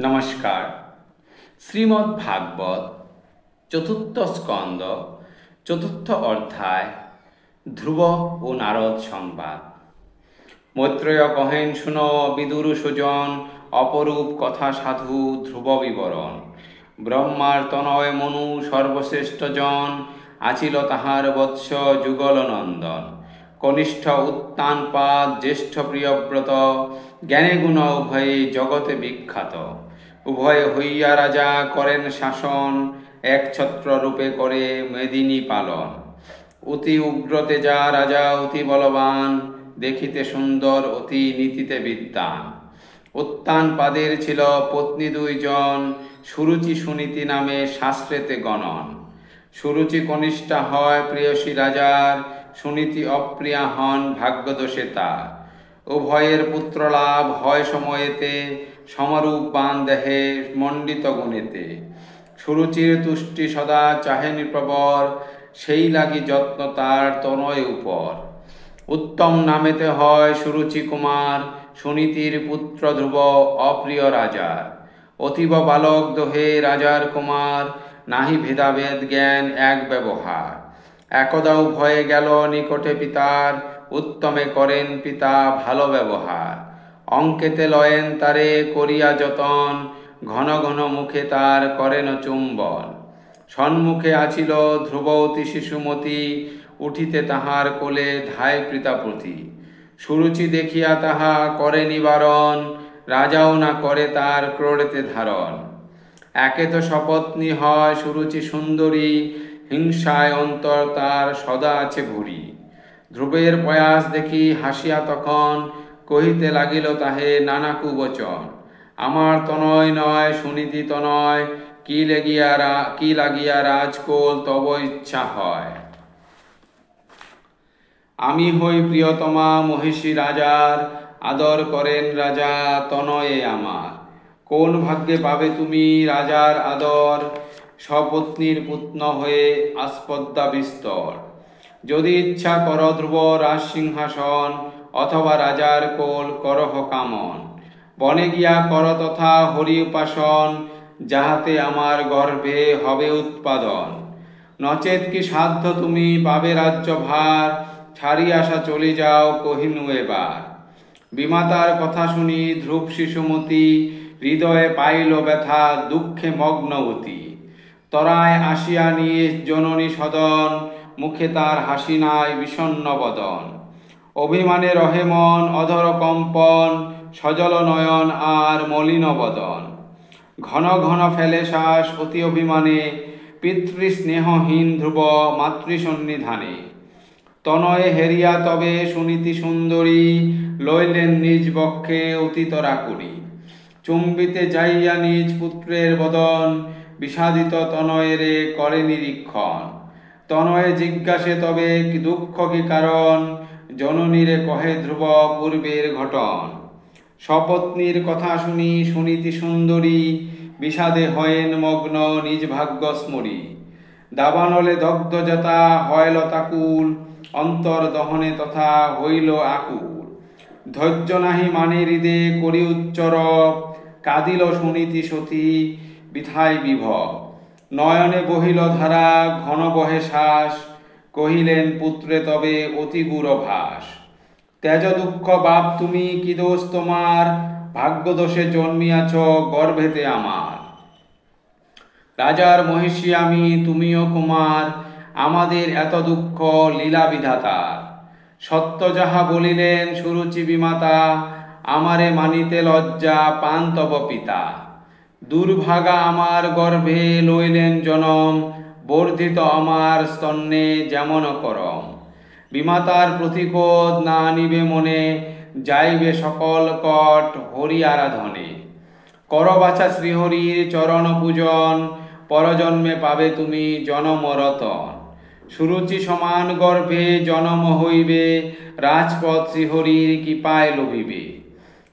নমস্কার। শ্রীমদ্ ভাগবত চতুর্থ স্কন্দ চতুর্থ অধ্যায় ধ্রুব ও নারদ সংবাদ। মৈত্রেয় কহেন, শুনো বিদুর সুজন, অপরূপ কথা সাধু ধ্রুব বিবরণ। ব্রহ্মার তনয় মনু সর্বশ্রেষ্ঠ জন, আছিল তাহার বৎস যুগল নন্দন। কনিষ্ঠ উত্তানপাদ জ্যেষ্ঠ প্রিয়ব্রত, জ্ঞানে গুণ উভয়ে জগতে বিখ্যাত। উভয় হইয়া রাজা করেন শাসন, একছত্র রূপে করে মেদিনী পালন। অতি উগ্র তেজা রাজা অতি বলবান, দেখিতে সুন্দর অতি নীতিতে বিদ্বান। উত্তানপাদের ছিল পত্নী দুইজন, সুরুচি সুনীতি নামে শাস্ত্রেতে গণন। সুরুচি কনিষ্ঠা হয় প্রেয়সী রাজার, সুনীতি অপ্রিয়া হন ভাগ্যদোষে তার। উভয়ের পুত্র লাভ হয় সময়েতে, সমরূপ বান দেহে মণ্ডিত গুণেতে। সুরুচির তুষ্টি সদা চাহেন প্রবর, সেই লাগি যত্ন তার তনয় উপর। উত্তম নামেতে হয় সুরুচি কুমার, সুনীতির পুত্র ধ্রুব অপ্রিয় রাজার। অতীব বালক দোহে রাজার কুমার, নাহি ভেদাভেদ জ্ঞান এক ব্যবহার। একদা উভয়ে গেল নিকটে পিতার, উত্তমে করেন পিতা ভালো ব্যবহার। অঙ্কেতে লয়েন তারে করিয়া যতন, ঘন ঘন মুখে তার করেন চুম্বন। সন্মুখে আছিল ধ্রুব অতি শিশুমতি, উঠিতে তাহার কোলে ধায় পিতাপ্রতি। সুরুচি দেখিয়া তাহা করে নিবারণ, রাজাও না করে তার ক্রোড়েতে ধারণ। একে তো সপত্নী হয় সুরুচি সুন্দরী, হিংসায় অন্তর তার সদা আছে ভরি। ধ্রুবের প্রয়াস দেখি হাসিয়া তখন, কহিতে লাগিল তাহে নানা কুবচন। আমার তনয় নয় সুনীতি তনয়, কি লাগিয়া রাজকোল তব ইচ্ছা হয়। আমি হই প্রিয়তমা মহিষী রাজার, আদর করেন রাজা তনয়ে আমার। কোন ভাগ্যে পাবে তুমি রাজার আদর, স্বপত্নীর পুত্ন হয়ে আস্পদ্যা বিস্তর। যদি ইচ্ছা কর ধ্রুব রাজসিংহাসন, অথবা রাজার কোল করহ কামন। বনে গিয়া কর তথা হরি উপাসন, যাহাতে আমার গর্ভে হবে উৎপাদন। নচেত কি সাধ্য তুমি পাবে রাজ্য ভার, ছাড়ি আসা চলে যাও কহিনু এবার। বিমাতার কথা শুনি ধ্রুব শিশুমতি, হৃদয়ে পাইল ব্যথা দুঃখে মগ্নবতী। তরায় আসিয়া নিয়ে জননী সদন, মুখে তার হাসি নাই বিষণ্ণ বদন। অভিমানে রহে মন অধর কম্পন, সজল নয়ন আর মলিন বদন। ঘন ঘন ফেলে শ্বাস অতি অভিমানে, পিতৃস্নেহহীন ধ্রুব মাতৃসন্নিধানে। তনয়ে হেরিয়া তবে সুনীতি সুন্দরী, লইলেন নিজ বক্ষে অতীতরা করি। চুম্বিতে যাইয়া নিজ পুত্রের বদন, বিষাদিত তনয়েরে করে নিরীক্ষণ। তনয়ে জিজ্ঞাসে তবে কি দুঃখ কি কারণ, জননীরে কহে ধ্রুব পূর্বের ঘটন। স্বপত্নীর কথা শুনি সুনীতি সুন্দরী, বিষাদে হয়েন মগ্ন নিজ ভাগ্য স্মরি। দাবানলে দগ্ধ যথা হয় লতাকুল, অন্তর দহনে তথা হইল আকুল। ধৈর্য নাহি মানে হৃদে করি উচ্চরব, কাঁদিল সুনীতি সতী বৃথায় বিভব। নয়নে বহিল ধারা ঘন বহে শ্বাস, কহিলেন পুত্রে তবে অতি গুড় ভাস। তেজ দুঃখ বাপ তুমি কি দোষ তোমার, ভাগ্যদোষে জন্মিয়াছ গর্ভেতে আমার। রাজার মহিষী আমি তুমিও কুমার, আমাদের এত দুঃখ লীলা বিধাতার। সত্য যাহা বলিলেন সুরুচি বিমাতা, আমারে মানিতে লজ্জা পান তব পিতা। দুর্ভাগা আমার গর্ভে লইলেন জনম, বর্ধিত আমার স্তন্যে যেমন করম। বিমাতার প্রতিশোধ না নিবে মনে, যাইবে সকল কট হরি আরাধনে। করবাছা শ্রীহরির চরণ পূজন, পরজন্মে পাবে তুমি জনম রতন। সুরুচি সমান গর্ভে জনম হইবে, রাজপথ শ্রীহরির কৃপায় লভিবে।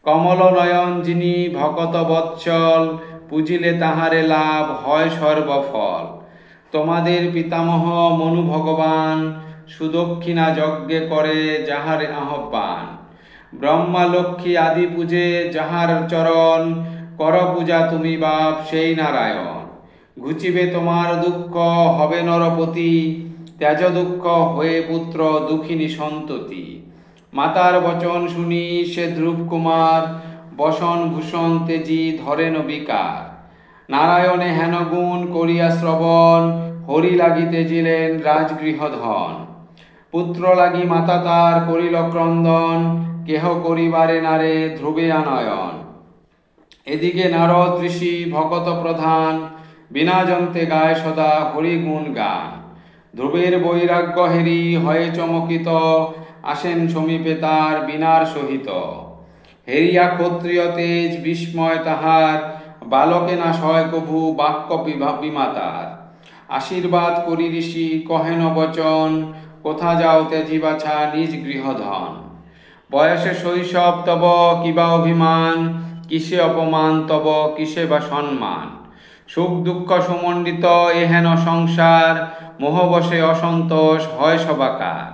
কমল নয়ন যিনি ভকত বৎসল, পুজিলে তাহারে লাভ হয় সর্বফল। তোমাদের পিতামহ মনু ভগবান, সুদক্ষিণা যজ্ঞে করে যাহারে আহ্বান। ব্রহ্মা লক্ষ্মী আদি পূজে যাহার চরণ, কর পূজা তুমি বাপ সেই নারায়ণ। ঘুচিবে তোমার দুঃখ হবে নরপতি, ত্যাজ দুঃখ হয়ে পুত্র দুঃখিনী সন্ততি। মাতার বচন শুনি সে ধ্রুব কুমার, বসন ভূষণ তেজি ধরেন বিকার। নারায়ণে হেন গুণ করিয়া শ্রবণ, হরি লাগি তেজিলেন রাজগৃহ ধন। পুত্র লাগি মাতা তার করিল ক্রন্দন, কেহ করিবারে নারে ধ্রুবে আনয়ন। এদিকে নারদ ঋষি ভকত প্রধান, বিনা যন্তে গায় সদা হরি গুণ গান। ধ্রুবের বৈরাগ্য হেরি হয়ে চমকিত, আসেন সমীপে তার বিনার সহিত। হেরিয়া ক্ষত্রিয় তেজ বিস্ময় তাহার, বালকে না সয় কভু বাক্য বিমাতার। আশীর্বাদ করি ঋষি কহেন বচন, কোথা যাও তেজি বাছা নিজ গৃহধন। বয়সে শৈশব তব কিবা অভিমান, কিসে অপমান তব কিসে বা সম্মান। সুখ দুঃখ সুমণ্ডিত এহেন সংসার, মোহবশে অসন্তোষ হয় সবাকার।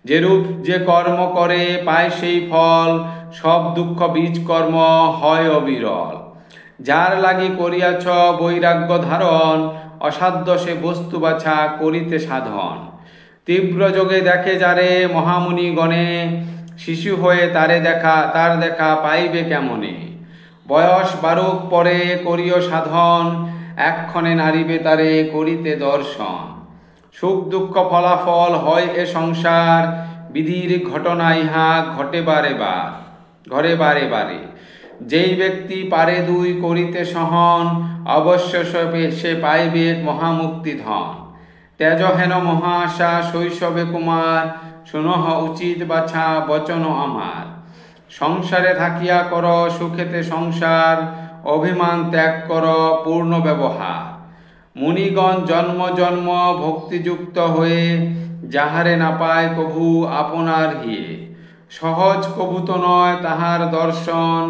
যেরূপ যে কর্ম করে পায় সেই ফল, সব দুঃখ বীজ কর্ম হয় অবিরল। যার লাগি করিয়াছ বৈরাগ্য ধারণ, অসাধ্য সে বস্তু বাছা করিতে সাধন। তীব্র যোগে দেখে যারে মহামুনি গণে, শিশু হয়ে তার দেখা পাইবে কেমনে। বয়স বারুক পরে করিও সাধন, এক্ষণে নারিবে তারে করিতে দর্শন। সুখ দুঃখ ফলাফল হয় এ সংসার, বিধির ঘটনা ইহা ঘটে বারে বারে। যেই ব্যক্তি পারে দুই করিতে সহন, অবশ্য সে পাইবে মহামুক্তি ধন। তেজহেন মহাশা শৈশবে কুমার, শুনহ উচিত বাছা বচন আমার। সংসারে থাকিয়া কর সুখেতে সংসার, অভিমান ত্যাগ কর পূর্ণ ব্যবহার। মুনিগণ জন্ম জন্ম ভক্তিযুক্ত হয়ে, যাহারে না পায় কভু আপনার হিয়ে। সহজ কভু তো নয় তাহার দর্শন,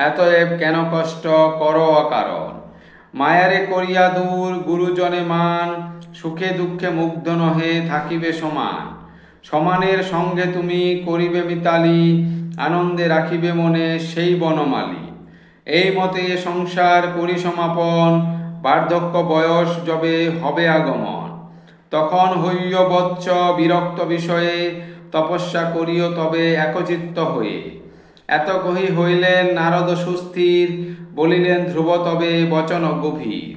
এতএব কেন কষ্ট কর অকারণ। মায়ারে করিয়া দূর গুরুজনে মান, সুখে দুঃখে মুগ্ধ নহে থাকিবে সমান। সমানের সঙ্গে তুমি করিবে মিতালি, আনন্দে রাখিবে মনে সেই বনমালী। এই মতে সংসার করি সমাপন, বার্ধক্য বয়স যবে হবে আগমন। তখন হইয় বৎস বিরক্ত বিষয়ে, তপস্যা করিও তবে একচিত্ত হয়ে। এত কহি হইলেন নারদ সুস্থির, বলিলেন ধ্রুব তবে বচন গভীর।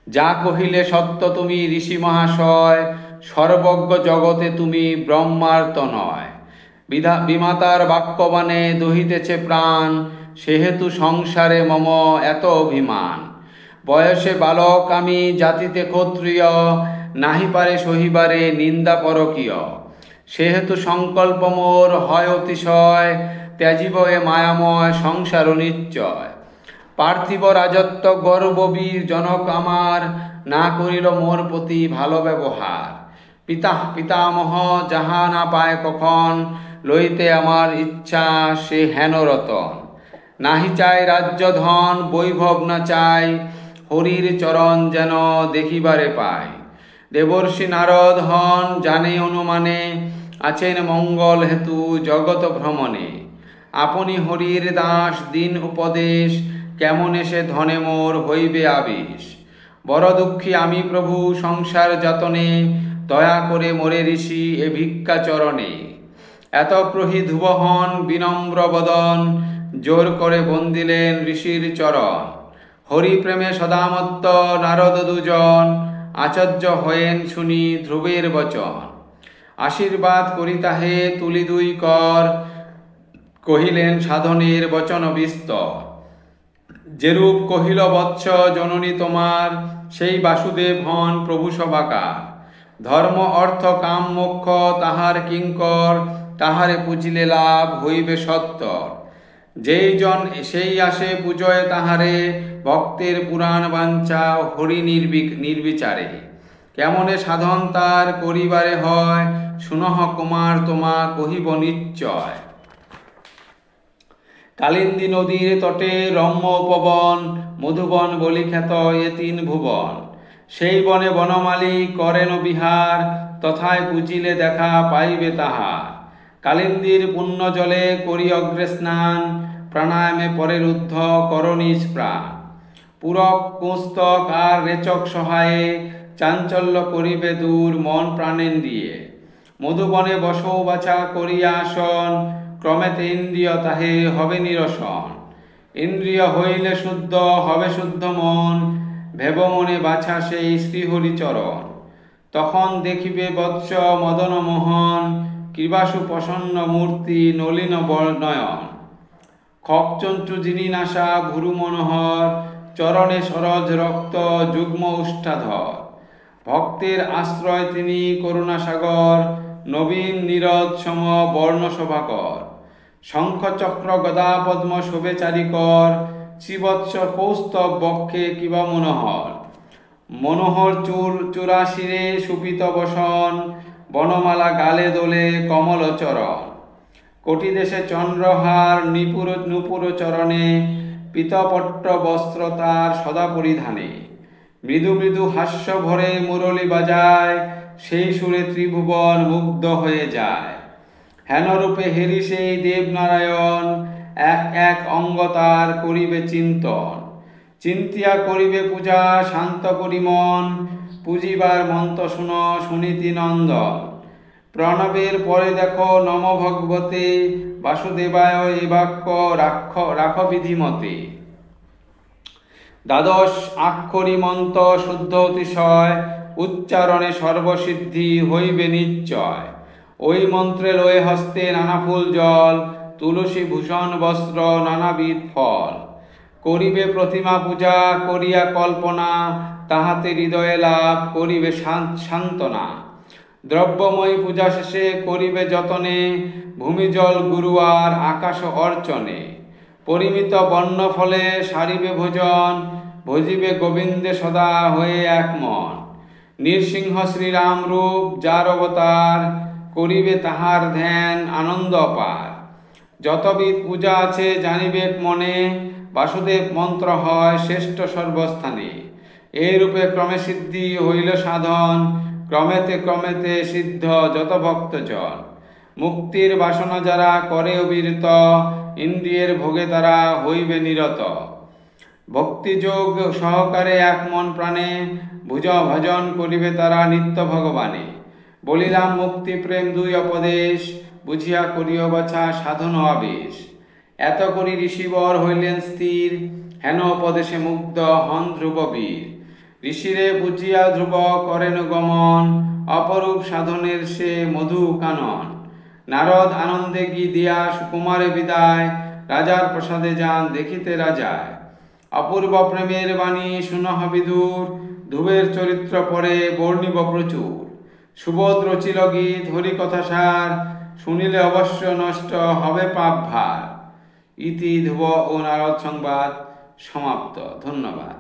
যা কহিলে সত্য তুমি ঋষি মহাশয়, সর্বজ্ঞ জগতে তুমি ব্রহ্মার তনয়। বিমাতার বাক্যবাণে দহিতেছে প্রাণ, সেহেতু সংসারে মম এত অভিমান। বয়সে বালক আমি জাতিতে ক্ষত্রিয়, নাহি পারে সহিবারে নিন্দা পরকীয়। সেহেতু সংকল্প মোর হয় অতিশয়, ত্যাজিব এ মায়াময় সংসার নিশ্চয়। পার্থিব রাজত্ব গর্ববীর জনক আমার, না করিল মোর প্রতি ভালো ব্যবহার। পিতামহ যাহা না পায় কখন, লইতে আমার ইচ্ছা সে হেন রতন। নাহি চাই রাজ্য ধন বৈভব না চাই, হরির চরণ যেন দেখিবারে পাই। দেবর্ষি নারদ হন জানে অনুমানে, আছেন মঙ্গল হেতু জগত ভ্রমণে। আপনি হরির দাস দিন উপদেশ, কেমন সে ধনে মোর হইবে আবেশ। বড় দুঃখী আমি প্রভু সংসার যতনে, দয়া করে মোরে ঋষি এ ভিক্ষা চরণে। এত প্রহি ধুবহন বিনম্র বদন, জোর করে বন্দিলেন ঋষির চরণ। হরি প্রেমে সদামত্ত নারদ দুজন, আচার্য হয়েন শুনি ধ্রুবের বচন। আশীর্বাদ করি তাহে তুলি দুই কর, কহিলেন সাধনের বচন বিস্তর। যেরূপ কহিল বৎস জননী তোমার, সেই বাসুদেব হন প্রভু সবাকার। ধর্ম অর্থ কাম মোক্ষ তাহার কিঙ্কর, তাহারে পুজিলে লাভ হইবে সত্তর। যেই জন সেই আসে পূজয় তাহারে, ভক্তের পুরাণ বাঞ্ছা হরি নির্বিচারে। কেমনে সাধন তার করিবারে হয়, শুনহ কুমার তোমা কহিব নিশ্চয়। কালিন্দী নদীর তটে রম্য উপবন, মধুবন বলি খ্যাত এ তিন ভুবন। সেই বনে বনমালী করেন বিহার, তথায় পুজিলে দেখা পাইবে তাহার। কালিন্দীর পুণ্য জলে করি অগ্রে স্নান, প্রাণায়ামে পরের ঊর্ধ্ব করণীজ প্রাণ। পূরক পুস্তক আর রেচক সহায়ে চাঞ্চল্য করিবে দূর মন প্রাণেন্দ্রিয়ে। মধুবনে বসৌ বাছা করিয়া আসন, ক্রমেতে ইন্দ্রিয় তাহে হবে নিরসন। ইন্দ্রিয় হইলে শুদ্ধ হবে শুদ্ধ মন, ভেব মনে বাছা সেই শ্রীহরিচরণ। তখন দেখিবে বৎস মদন মোহন, কৃপাসু প্রসন্ন মূর্তি নলিন নয়ন। খকচঞ্চু যিনি নাসা ভুরু মনোহর, চরণে সরজ রক্ত যুগ্ম উষ্ঠাধর। ভক্তের আশ্রয় তিনি করুণাসাগর, নবীন নীরদ সম বর্ণশোভাকর। শঙ্খ চক্র গদা পদ্ম শোভে চারিকর, শ্রীবৎস কৌস্তব বক্ষে কিবা মনোহর। মনোহর চূড়াশিরে সুপিত বসন, বনমালা গালে দোলে কমল চরণ। কোটি দেশে চন্দ্রহার নূপুর চরণে, পীতপট্ট বস্ত্র তার সদা পরিধানে। মৃদু মৃদু হাস্য ভরে মুরলী বাজায়, সেই সুরে ত্রিভুবন মুগ্ধ হয়ে যায়। হেনরূপে হেরি সেই দেবনারায়ণ, এক এক অঙ্গ তার করিবে চিন্তন। চিন্তিয়া করিবে পূজা শান্ত করি মন, পুজিবার মন্ত্র শুন সুনীতি নন্দন। প্রণবের পরে দেখো নম ভগবতে, বাসুদেবায় এ বাক্য রাখ বিধিমতে। দ্বাদশ আক্ষরী মন্ত্র শুদ্ধ অতিশয়, উচ্চারণে সর্বসিদ্ধি হইবে নিশ্চয়। ওই মন্ত্রে লয়ে হস্তে নানা ফুল জল, তুলসী ভূষণ বস্ত্র নানাবিধ ফল। করিবে প্রতিমা পূজা করিয়া কল্পনা, তাহাতে হৃদয়ে লাভ করিবে সান্ত্বনা। দ্রব্যময়ী পূজা শেষে করিবে যতনে, ভূমি জল গুরু আর আকাশ অর্চনে। পরিমিত বর্ণ ফলে সারিবে ভোজন, ভজিবে গোবিন্দে সদা হয়ে এক মন। নৃসিংহ শ্রীরাম রূপ যার অবতার, করিবে তাহার ধ্যান আনন্দ অপার। যতবিধ পূজা আছে জানিবে মনে, বাসুদেব মন্ত্র হয় শ্রেষ্ঠ সর্বস্থানে। এই রূপে ক্রমে সিদ্ধি হইল সাধন, ক্রমেতে ক্রমেতে সিদ্ধ যত ভক্তজন। মুক্তির বাসনা যারা করে অবিরত, ইন্দ্রিয়ের ভোগে তারা হইবে নিরত। ভক্তিযোগ সহকারে এক মন প্রাণে, ভজন করিবে তারা নিত্য ভগবানে। বলিলাম মুক্তি প্রেম দুই অপদেশ, বুঝিয়া করিও বাছা সাধন আবেশ। এত করি ঋষিবর হইলেন স্থির, হেন উপদেশে মুগ্ধ হন ধ্রুববীর। ঋষিরে বুঝিয়া ধ্রুব করেন গমন, অপরূপ সাধনের সে মধু কানন। নারদ আনন্দে গী দিয়া সুকুমারে বিদায়, রাজার প্রসাদে যান দেখিতে রাজায়। অপূর্ব প্রেমের বাণী শুনহ বিদুর, ধ্রুবের চরিত্র পরে বর্ণিব প্রচুর। সুবোধ রচিল গীত হরিকথা সার, শুনিলে অবশ্য নষ্ট হবে পাপ ভার। ইতি ধ্রুব ও নারদ সংবাদ সমাপ্ত। ধন্যবাদ।